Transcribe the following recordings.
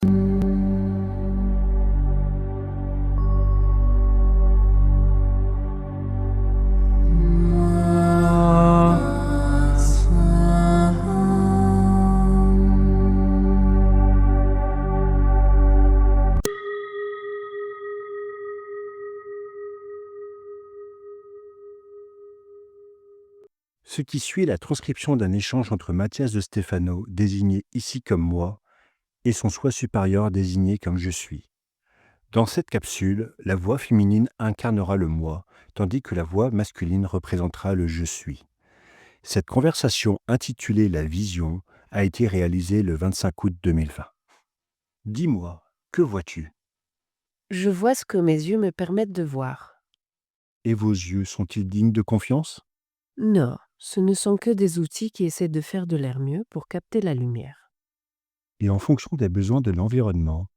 Ce qui suit est la transcription d'un échange entre Mathias de Stefano, désigné ici comme moi, et son soi supérieur désigné comme je suis. Dans cette capsule, la voix féminine incarnera le moi, tandis que la voix masculine représentera le je suis. Cette conversation intitulée La Vision a été réalisée le 25 août 2020. Dis-moi, que vois-tu? Je vois ce que mes yeux me permettent de voir. Et vos yeux sont-ils dignes de confiance? Non, ce ne sont que des outils qui essaient de faire de leur mieux pour capter la lumière. Et en fonction des besoins de l'environnement,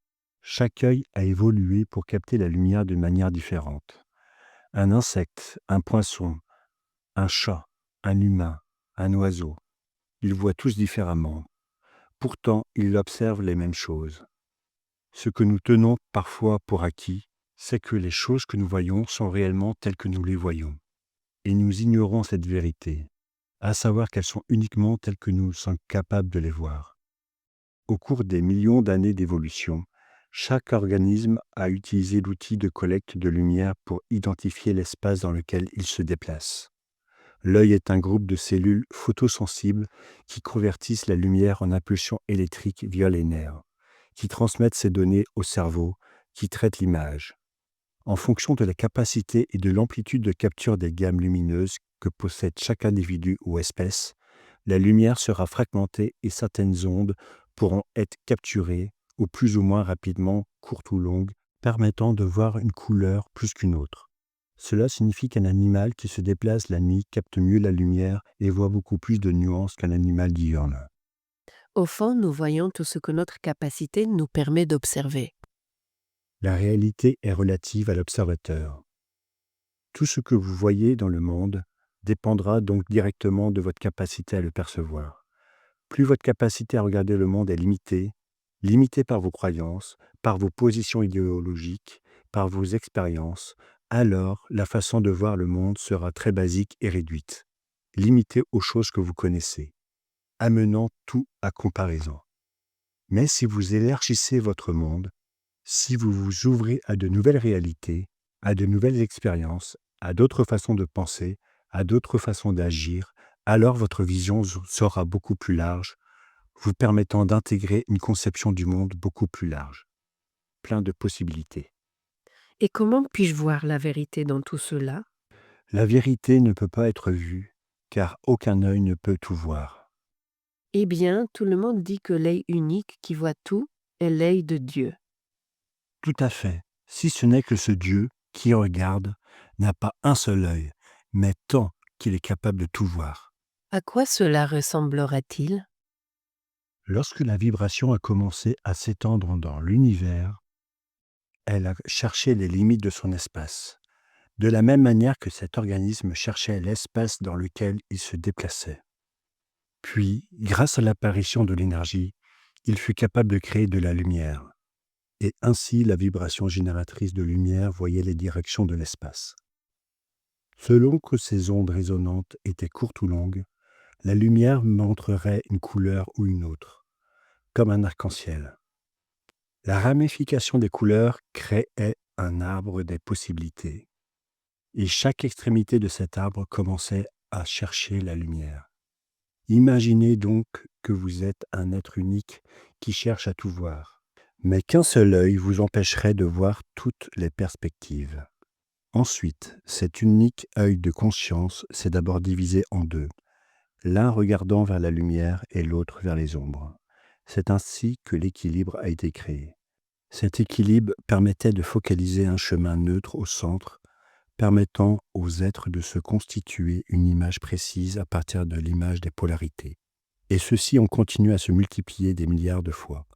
chaque œil a évolué pour capter la lumière de manière différente. Un insecte, un poisson, un chat, un humain, un oiseau, ils voient tous différemment. Pourtant, ils observent les mêmes choses. Ce que nous tenons parfois pour acquis, c'est que les choses que nous voyons sont réellement telles que nous les voyons. Et nous ignorons cette vérité, à savoir qu'elles sont uniquement telles que nous sommes capables de les voir. Au cours des millions d'années d'évolution, chaque organisme a utilisé l'outil de collecte de lumière pour identifier l'espace dans lequel il se déplace. L'œil est un groupe de cellules photosensibles qui convertissent la lumière en impulsions électriques via les nerfs, qui transmettent ces données au cerveau, qui traite l'image. En fonction de la capacité et de l'amplitude de capture des gammes lumineuses que possède chaque individu ou espèce, la lumière sera fragmentée et certaines ondes pourront être capturées, ou plus ou moins rapidement, courtes ou longues, permettant de voir une couleur plus qu'une autre. Cela signifie qu'un animal qui se déplace la nuit capte mieux la lumière et voit beaucoup plus de nuances qu'un animal diurne. Au fond, nous voyons tout ce que notre capacité nous permet d'observer. La réalité est relative à l'observateur. Tout ce que vous voyez dans le monde dépendra donc directement de votre capacité à le percevoir. Plus votre capacité à regarder le monde est limitée par vos croyances, par vos positions idéologiques, par vos expériences, alors la façon de voir le monde sera très basique et réduite, limitée aux choses que vous connaissez, amenant tout à comparaison. Mais si vous élargissez votre monde, si vous vous ouvrez à de nouvelles réalités, à de nouvelles expériences, à d'autres façons de penser, à d'autres façons d'agir, alors votre vision sera beaucoup plus large, vous permettant d'intégrer une conception du monde beaucoup plus large, plein de possibilités. Et comment puis-je voir la vérité dans tout cela? La vérité ne peut pas être vue, car aucun œil ne peut tout voir. Eh bien, tout le monde dit que l'œil unique qui voit tout est l'œil de Dieu. Tout à fait, si ce n'est que ce Dieu qui regarde n'a pas un seul œil, mais tant qu'il est capable de tout voir. À quoi cela ressemblera-t-il? Lorsque la vibration a commencé à s'étendre dans l'univers, elle a cherché les limites de son espace, de la même manière que cet organisme cherchait l'espace dans lequel il se déplaçait. Puis, grâce à l'apparition de l'énergie, il fut capable de créer de la lumière. Et ainsi, la vibration génératrice de lumière voyait les directions de l'espace. Selon que ces ondes résonantes étaient courtes ou longues, la lumière montrerait une couleur ou une autre, comme un arc-en-ciel. La ramification des couleurs créait un arbre des possibilités. Et chaque extrémité de cet arbre commençait à chercher la lumière. Imaginez donc que vous êtes un être unique qui cherche à tout voir, mais qu'un seul œil vous empêcherait de voir toutes les perspectives. Ensuite, cet unique œil de conscience s'est d'abord divisé en deux, l'un regardant vers la lumière et l'autre vers les ombres. C'est ainsi que l'équilibre a été créé. Cet équilibre permettait de focaliser un chemin neutre au centre, permettant aux êtres de se constituer une image précise à partir de l'image des polarités. Et ceux-ci ont continué à se multiplier des milliards de fois.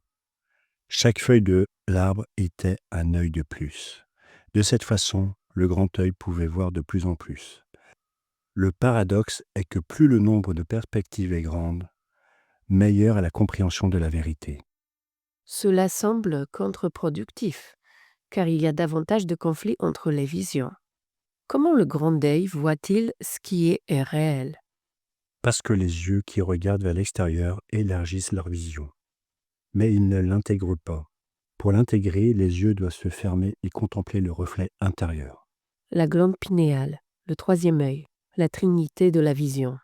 Chaque feuille de l'arbre était un œil de plus. De cette façon, le grand œil pouvait voir de plus en plus. Le paradoxe est que plus le nombre de perspectives est grand, meilleure est la compréhension de la vérité. Cela semble contre-productif, car il y a davantage de conflits entre les visions. Comment le grand deuil voit-il ce qui est réel? Parce que les yeux qui regardent vers l'extérieur élargissent leur vision. Mais ils ne l'intègrent pas. Pour l'intégrer, les yeux doivent se fermer et contempler le reflet intérieur. La glande pinéale, le troisième œil, la trinité de la vision.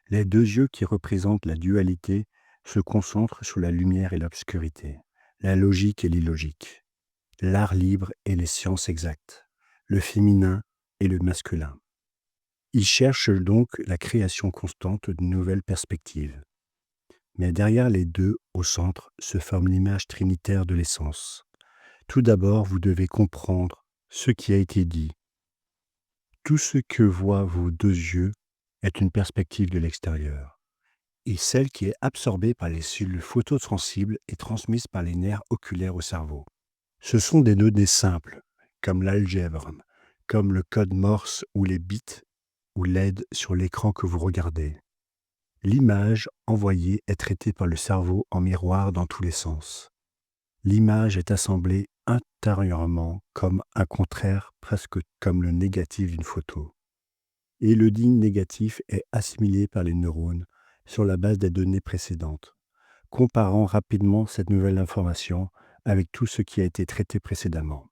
Les deux yeux qui représentent la dualité se concentrent sur la lumière et l'obscurité, la logique et l'illogique, l'art libre et les sciences exactes, le féminin et le masculin. Ils cherchent donc la création constante de nouvelles perspectives. Mais derrière les deux, au centre, se forme l'image trinitaire de l'essence. Tout d'abord, vous devez comprendre ce qui a été dit. Tout ce que voient vos deux yeux est une perspective de l'extérieur, et celle qui est absorbée par les cellules photosensibles et transmise par les nerfs oculaires au cerveau. Ce sont des données simples, comme l'algèbre, comme le code Morse ou les bits ou LED sur l'écran que vous regardez. L'image envoyée est traitée par le cerveau en miroir dans tous les sens. L'image est assemblée intérieurement comme un contraire, presque comme le négatif d'une photo. Et le dit négatif est assimilé par les neurones sur la base des données précédentes, comparant rapidement cette nouvelle information avec tout ce qui a été traité précédemment.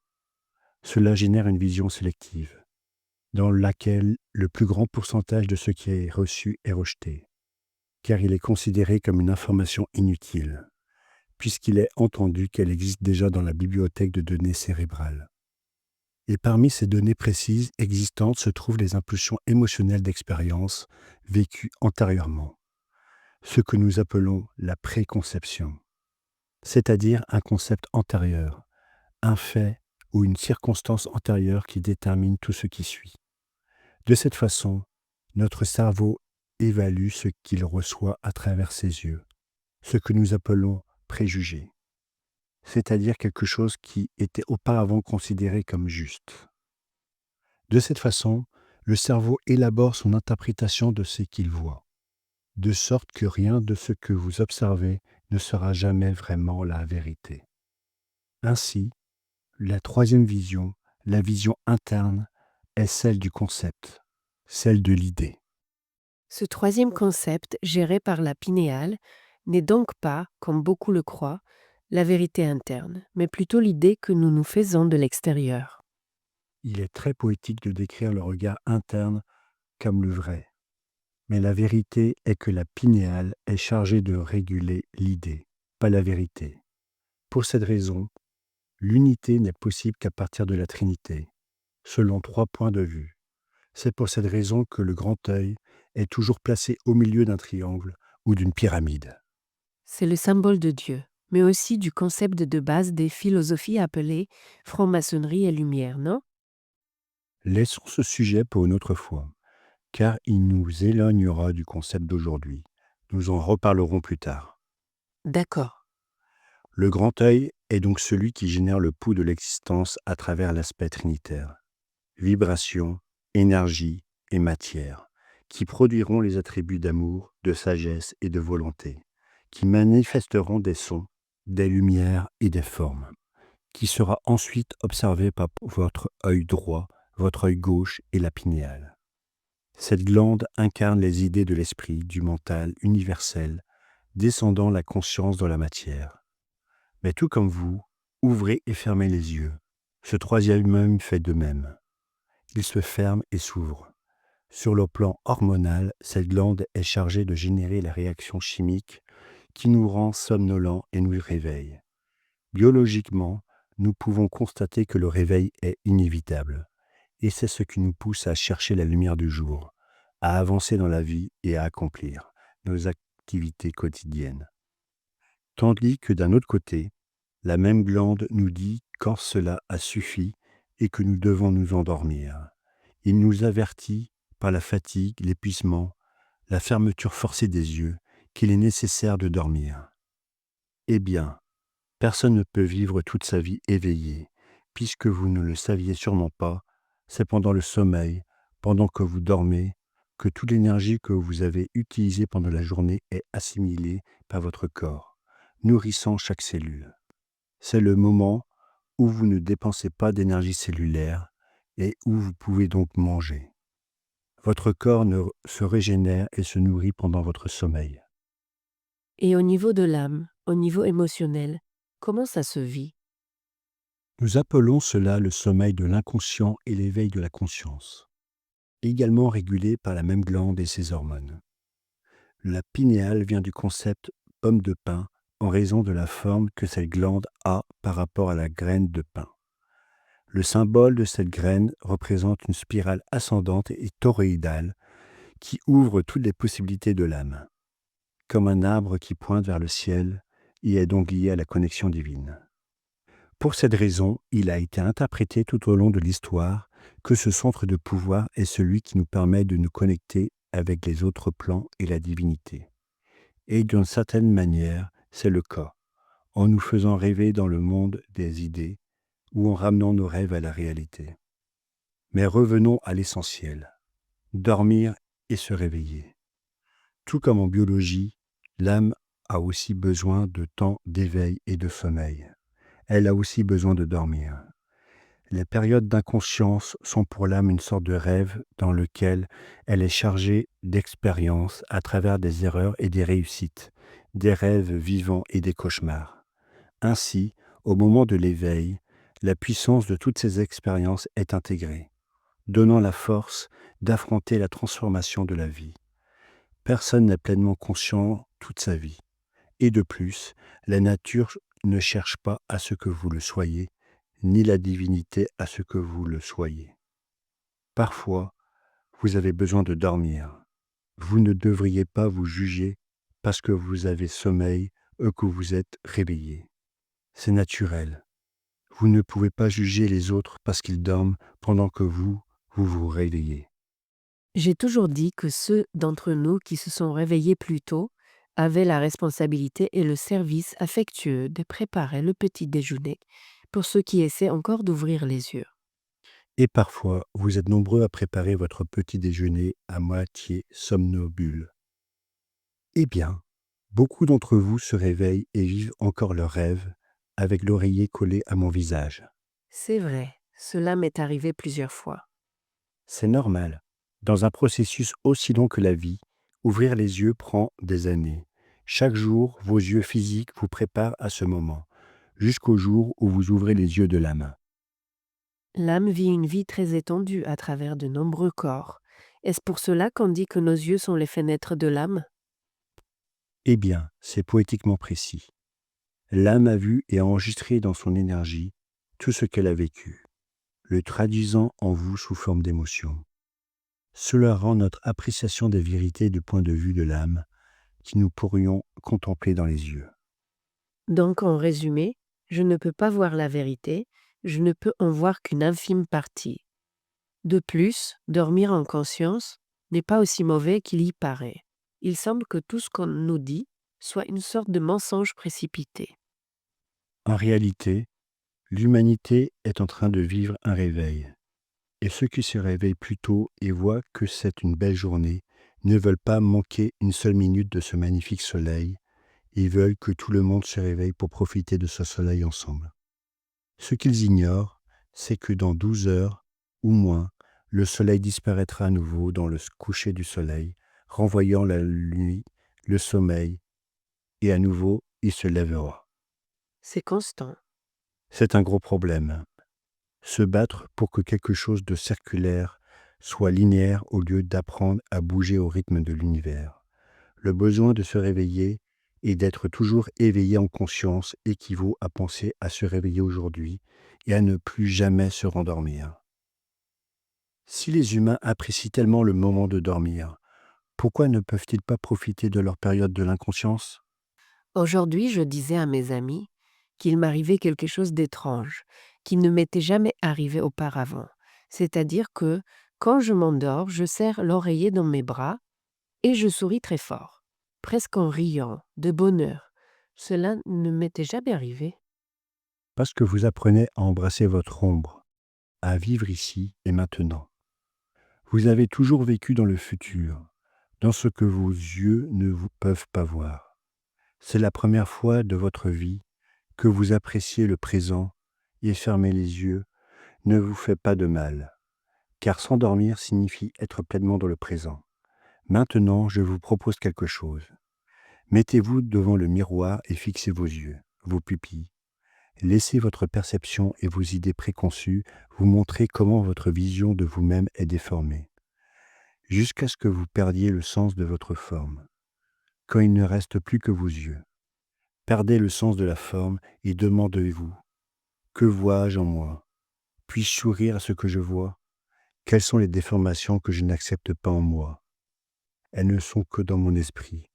Cela génère une vision sélective, dans laquelle le plus grand pourcentage de ce qui est reçu est rejeté, car il est considéré comme une information inutile, puisqu'il est entendu qu'elle existe déjà dans la bibliothèque de données cérébrales. Et parmi ces données précises existantes se trouvent les impulsions émotionnelles d'expérience vécues antérieurement, ce que nous appelons la préconception, c'est-à-dire un concept antérieur, un fait ou une circonstance antérieure qui détermine tout ce qui suit. De cette façon, notre cerveau évalue ce qu'il reçoit à travers ses yeux, ce que nous appelons préjugés, c'est-à-dire quelque chose qui était auparavant considéré comme juste. De cette façon, le cerveau élabore son interprétation de ce qu'il voit, de sorte que rien de ce que vous observez ne sera jamais vraiment la vérité. Ainsi, la troisième vision, la vision interne, est celle du concept, celle de l'idée. Ce troisième concept, géré par la pinéale, n'est donc pas, comme beaucoup le croient, la vérité interne, mais plutôt l'idée que nous nous faisons de l'extérieur. Il est très poétique de décrire le regard interne comme le vrai. Mais la vérité est que la pinéale est chargée de réguler l'idée, pas la vérité. Pour cette raison, l'unité n'est possible qu'à partir de la Trinité, selon 3 points de vue. C'est pour cette raison que le grand œil est toujours placé au milieu d'un triangle ou d'une pyramide. C'est le symbole de Dieu, mais aussi du concept de base des philosophies appelées franc-maçonnerie et lumière, non? Laissons ce sujet pour une autre fois, car il nous éloignera du concept d'aujourd'hui. Nous en reparlerons plus tard. D'accord. Le grand œil est donc celui qui génère le pouls de l'existence à travers l'aspect trinitaire. Vibration, énergie et matière, qui produiront les attributs d'amour, de sagesse et de volonté, qui manifesteront des sons, des lumières et des formes, qui sera ensuite observé par votre œil droit, votre œil gauche et la pinéale. Cette glande incarne les idées de l'esprit, du mental universel, descendant la conscience dans la matière. Mais tout comme vous, ouvrez et fermez les yeux. Ce troisième œil fait de même. Il se ferme et s'ouvre. Sur le plan hormonal, cette glande est chargée de générer la réaction chimique qui nous rend somnolents et nous réveille. Biologiquement, nous pouvons constater que le réveil est inévitable. Et c'est ce qui nous pousse à chercher la lumière du jour, à avancer dans la vie et à accomplir nos activités quotidiennes. Tandis que d'un autre côté, la même glande nous dit quand cela a suffi et que nous devons nous endormir. Il nous avertit par la fatigue, l'épuisement, la fermeture forcée des yeux, qu'il est nécessaire de dormir. Eh bien, personne ne peut vivre toute sa vie éveillé, puisque vous ne le saviez sûrement pas, c'est pendant le sommeil, pendant que vous dormez, que toute l'énergie que vous avez utilisée pendant la journée est assimilée par votre corps. nourrissant chaque cellule. C'est le moment où vous ne dépensez pas d'énergie cellulaire et où vous pouvez donc manger. Votre corps se régénère et se nourrit pendant votre sommeil. Et au niveau de l'âme, au niveau émotionnel, comment ça se vit? Nous appelons cela le sommeil de l'inconscient et l'éveil de la conscience, également régulé par la même glande et ses hormones. La pinéale vient du concept pomme de pin en raison de la forme que cette glande a par rapport à la graine de pin. Le symbole de cette graine représente une spirale ascendante et toroïdale qui ouvre toutes les possibilités de l'âme, comme un arbre qui pointe vers le ciel et est donc lié à la connexion divine. Pour cette raison, il a été interprété tout au long de l'histoire que ce centre de pouvoir est celui qui nous permet de nous connecter avec les autres plans et la divinité. Et d'une certaine manière, c'est le cas, en nous faisant rêver dans le monde des idées ou en ramenant nos rêves à la réalité. Mais revenons à l'essentiel, dormir et se réveiller. Tout comme en biologie, l'âme a aussi besoin de temps d'éveil et de sommeil. Elle a aussi besoin de dormir. Les périodes d'inconscience sont pour l'âme une sorte de rêve dans lequel elle est chargée d'expériences à travers des erreurs et des réussites, des rêves vivants et des cauchemars. Ainsi, au moment de l'éveil, la puissance de toutes ces expériences est intégrée, donnant la force d'affronter la transformation de la vie. Personne n'est pleinement conscient toute sa vie. Et de plus, la nature ne cherche pas à ce que vous le soyez, ni la divinité à ce que vous le soyez. Parfois, vous avez besoin de dormir. Vous ne devriez pas vous juger parce que vous avez sommeil ou que vous êtes réveillé. C'est naturel. Vous ne pouvez pas juger les autres parce qu'ils dorment pendant que vous vous réveillez. J'ai toujours dit que ceux d'entre nous qui se sont réveillés plus tôt avaient la responsabilité et le service affectueux de préparer le petit déjeuner pour ceux qui essaient encore d'ouvrir les yeux. Et parfois, vous êtes nombreux à préparer votre petit déjeuner à moitié somnambule. Eh bien, beaucoup d'entre vous se réveillent et vivent encore leurs rêves avec l'oreiller collé à mon visage. C'est vrai, cela m'est arrivé plusieurs fois. C'est normal. Dans un processus aussi long que la vie, ouvrir les yeux prend des années. Chaque jour, vos yeux physiques vous préparent à ce moment, jusqu'au jour où vous ouvrez les yeux de l'âme. L'âme vit une vie très étendue à travers de nombreux corps. Est-ce pour cela qu'on dit que nos yeux sont les fenêtres de l'âme? Eh bien, c'est poétiquement précis. L'âme a vu et a enregistré dans son énergie tout ce qu'elle a vécu, le traduisant en vous sous forme d'émotion. Cela rend notre appréciation des vérités du point de vue de l'âme qui nous pourrions contempler dans les yeux. Donc, en résumé, je ne peux pas voir la vérité, je ne peux en voir qu'une infime partie. De plus, dormir en conscience n'est pas aussi mauvais qu'il y paraît. Il semble que tout ce qu'on nous dit soit une sorte de mensonge précipité. En réalité, l'humanité est en train de vivre un réveil. Et ceux qui se réveillent plus tôt et voient que c'est une belle journée ne veulent pas manquer une seule minute de ce magnifique soleil. Ils veulent que tout le monde se réveille pour profiter de ce soleil ensemble. Ce qu'ils ignorent, c'est que dans 12 heures ou moins, le soleil disparaîtra à nouveau dans le coucher du soleil, renvoyant la nuit, le sommeil, et à nouveau, il se lèvera. C'est constant. C'est un gros problème. Se battre pour que quelque chose de circulaire soit linéaire au lieu d'apprendre à bouger au rythme de l'univers. Le besoin de se réveiller et d'être toujours éveillé en conscience équivaut à penser à se réveiller aujourd'hui et à ne plus jamais se rendormir. Si les humains apprécient tellement le moment de dormir, pourquoi ne peuvent-ils pas profiter de leur période de l'inconscience? Aujourd'hui, je disais à mes amis qu'il m'arrivait quelque chose d'étrange, qui ne m'était jamais arrivé auparavant. C'est-à-dire que, quand je m'endors, je serre l'oreiller dans mes bras et je souris très fort, presque en riant, de bonheur. Cela ne m'était jamais arrivé. Parce que vous apprenez à embrasser votre ombre, à vivre ici et maintenant. Vous avez toujours vécu dans le futur, dans ce que vos yeux ne vous peuvent pas voir. C'est la première fois de votre vie que vous appréciez le présent et fermer les yeux ne vous fait pas de mal, car s'endormir signifie être pleinement dans le présent. Maintenant, je vous propose quelque chose. Mettez-vous devant le miroir et fixez vos yeux, vos pupilles. Laissez votre perception et vos idées préconçues vous montrer comment votre vision de vous-même est déformée, jusqu'à ce que vous perdiez le sens de votre forme, quand il ne reste plus que vos yeux. Perdez le sens de la forme et demandez-vous, que vois-je en moi? Puis-je sourire à ce que je vois? Quelles sont les déformations que je n'accepte pas en moi? Elles ne sont que dans mon esprit.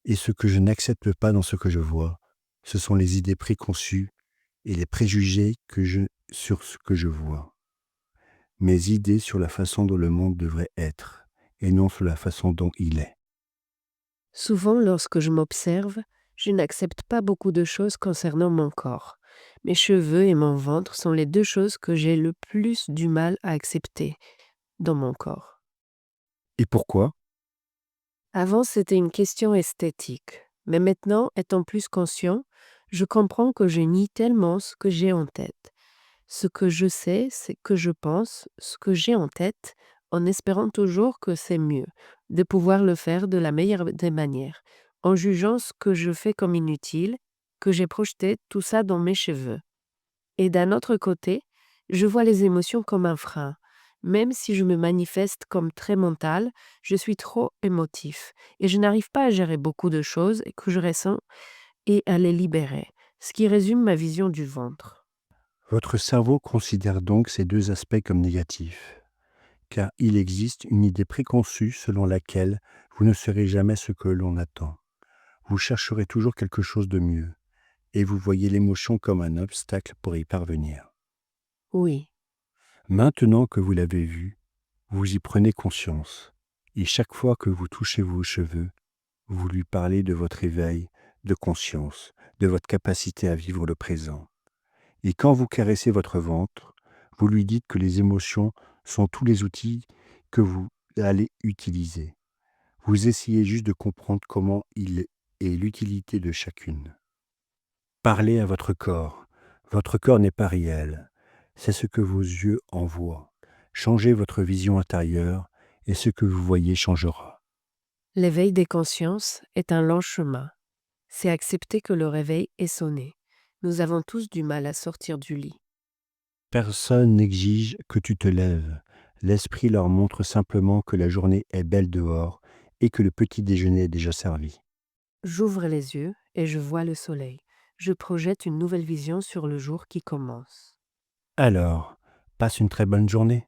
Et ce que je n'accepte pas dans ce que je vois, ce sont les idées préconçues et les préjugés sur ce que je vois. Mes idées sur la façon dont le monde devrait être, et non sur la façon dont il est. Souvent, lorsque je m'observe, je n'accepte pas beaucoup de choses concernant mon corps. Mes cheveux et mon ventre sont les deux choses que j'ai le plus du mal à accepter dans mon corps. Et pourquoi? Avant, c'était une question esthétique. Mais maintenant, étant plus conscient, je comprends que je nie tellement ce que j'ai en tête. Ce que je sais, c'est que je pense ce que j'ai en tête en espérant toujours que c'est mieux, de pouvoir le faire de la meilleure des manières, en jugeant ce que je fais comme inutile, que j'ai projeté tout ça dans mes cheveux. Et d'un autre côté, je vois les émotions comme un frein. Même si je me manifeste comme très mental, je suis trop émotif et je n'arrive pas à gérer beaucoup de choses que je ressens et à les libérer, ce qui résume ma vision du ventre. Votre cerveau considère donc ces deux aspects comme négatifs, car il existe une idée préconçue selon laquelle vous ne serez jamais ce que l'on attend. Vous chercherez toujours quelque chose de mieux, et vous voyez l'émotion comme un obstacle pour y parvenir. Oui, Maintenant que vous l'avez vu, vous y prenez conscience, et chaque fois que vous touchez vos cheveux, vous lui parlez de votre éveil de conscience, de votre capacité à vivre le présent. Et quand vous caressez votre ventre, vous lui dites que les émotions sont tous les outils que vous allez utiliser. Vous essayez juste de comprendre comment il est et l'utilité de chacune. Parlez à votre corps. Votre corps n'est pas réel. C'est ce que vos yeux en voient. Changez votre vision intérieure et ce que vous voyez changera. l'éveil des consciences est un long chemin. C'est accepter que le réveil est sonné. Nous avons tous du mal à sortir du lit. Personne n'exige que tu te lèves. L'esprit leur montre simplement que la journée est belle dehors et que le petit déjeuner est déjà servi. J'ouvre les yeux et je vois le soleil. Je projette une nouvelle vision sur le jour qui commence. Alors, passe une très bonne journée.